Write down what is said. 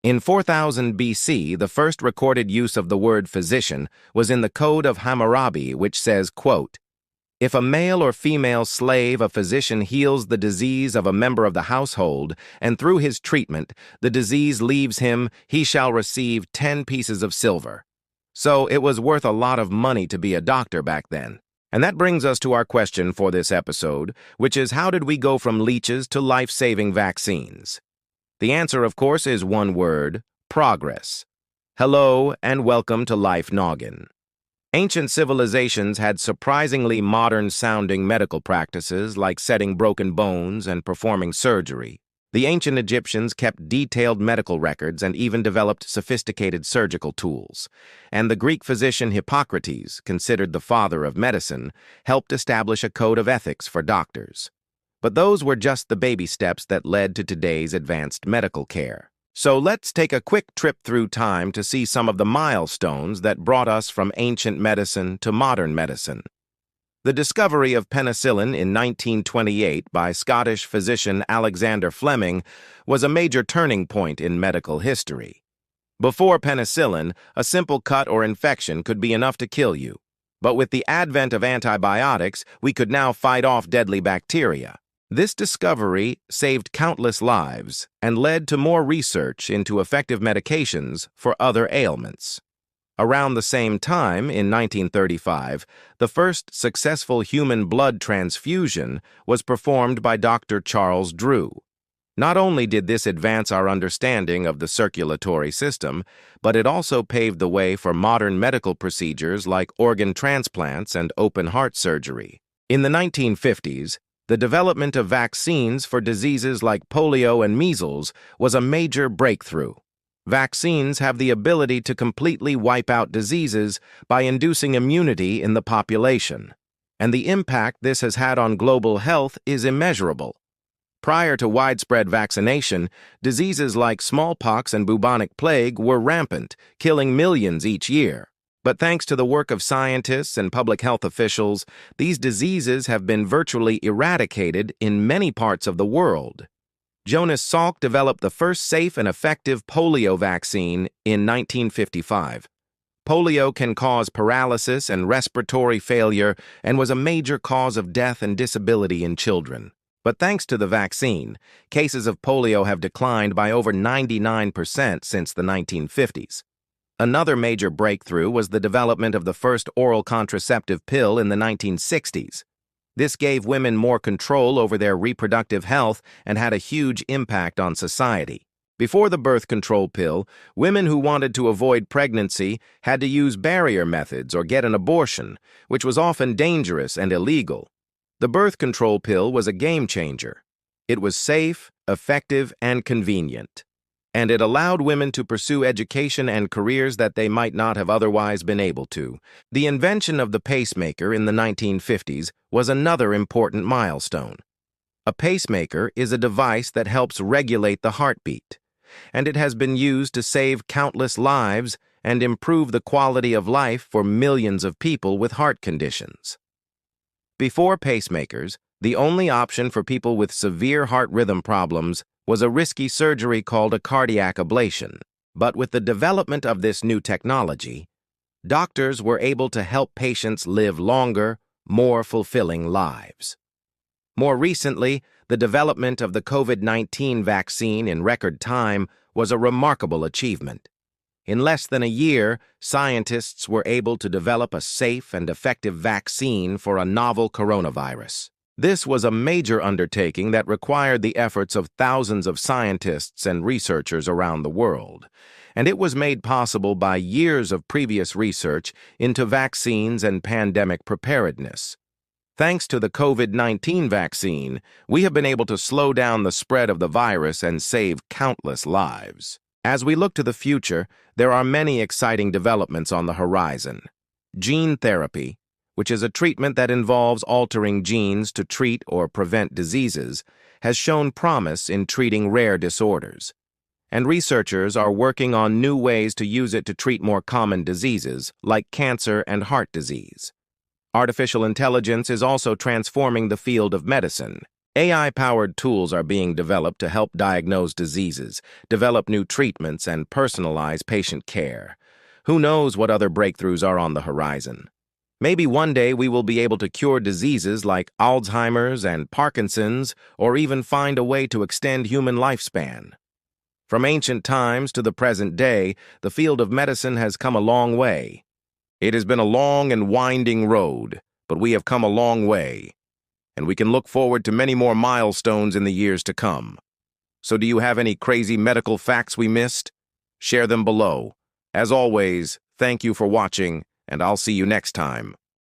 In 4000 BC, the first recorded use of the word physician was in the Code of Hammurabi, which says, quote, "If a male or female slave, a physician heals the disease of a member of the household, and through his treatment, the disease leaves him, he shall receive 10 pieces of silver." So it was worth a lot of money to be a doctor back then. And that brings us to our question for this episode, which is, how did we go from leeches to life-saving vaccines? The answer, of course, is one word: progress. Hello, and welcome to Life Noggin. Ancient civilizations had surprisingly modern-sounding medical practices like setting broken bones and performing surgery. The ancient Egyptians kept detailed medical records and even developed sophisticated surgical tools. And the Greek physician Hippocrates, considered the father of medicine, helped establish a code of ethics for doctors. But those were just the baby steps that led to today's advanced medical care. So let's take a quick trip through time to see some of the milestones that brought us from ancient medicine to modern medicine. The discovery of penicillin in 1928 by Scottish physician Alexander Fleming was a major turning point in medical history. Before penicillin, a simple cut or infection could be enough to kill you. But with the advent of antibiotics, we could now fight off deadly bacteria. This discovery saved countless lives and led to more research into effective medications for other ailments. Around the same time, in 1935, the first successful human blood transfusion was performed by Dr. Charles Drew. Not only did this advance our understanding of the circulatory system, but it also paved the way for modern medical procedures like organ transplants and open-heart surgery. In the 1950s, the development of vaccines for diseases like polio and measles was a major breakthrough. Vaccines have the ability to completely wipe out diseases by inducing immunity in the population, and the impact this has had on global health is immeasurable. Prior to widespread vaccination, diseases like smallpox and bubonic plague were rampant, killing millions each year. But thanks to the work of scientists and public health officials, these diseases have been virtually eradicated in many parts of the world. Jonas Salk developed the first safe and effective polio vaccine in 1955. Polio can cause paralysis and respiratory failure and was a major cause of death and disability in children. But thanks to the vaccine, cases of polio have declined by over 99% since the 1950s. Another major breakthrough was the development of the first oral contraceptive pill in the 1960s. This gave women more control over their reproductive health and had a huge impact on society. Before the birth control pill, women who wanted to avoid pregnancy had to use barrier methods or get an abortion, which was often dangerous and illegal. The birth control pill was a game changer. It was safe, effective, and convenient. And it allowed women to pursue education and careers that they might not have otherwise been able to. The invention of the pacemaker in the 1950s was another important milestone. A pacemaker is a device that helps regulate the heartbeat, and it has been used to save countless lives and improve the quality of life for millions of people with heart conditions. Before pacemakers, the only option for people with severe heart rhythm problems was a risky surgery called a cardiac ablation. But with the development of this new technology, doctors were able to help patients live longer, more fulfilling lives. More recently, the development of the COVID-19 vaccine in record time was a remarkable achievement. In less than a year, scientists were able to develop a safe and effective vaccine for a novel coronavirus. This was a major undertaking that required the efforts of thousands of scientists and researchers around the world, and it was made possible by years of previous research into vaccines and pandemic preparedness. Thanks to the COVID-19 vaccine, we have been able to slow down the spread of the virus and save countless lives. As we look to the future, there are many exciting developments on the horizon. Gene therapy, which is a treatment that involves altering genes to treat or prevent diseases, has shown promise in treating rare disorders. And researchers are working on new ways to use it to treat more common diseases, like cancer and heart disease. Artificial intelligence is also transforming the field of medicine. AI-powered tools are being developed to help diagnose diseases, develop new treatments, and personalize patient care. Who knows what other breakthroughs are on the horizon? Maybe one day we will be able to cure diseases like Alzheimer's and Parkinson's, or even find a way to extend human lifespan. From ancient times to the present day, the field of medicine has come a long way. It has been a long and winding road, but we have come a long way, and we can look forward to many more milestones in the years to come. So do you have any crazy medical facts we missed? Share them below. As always, thank you for watching, and I'll see you next time.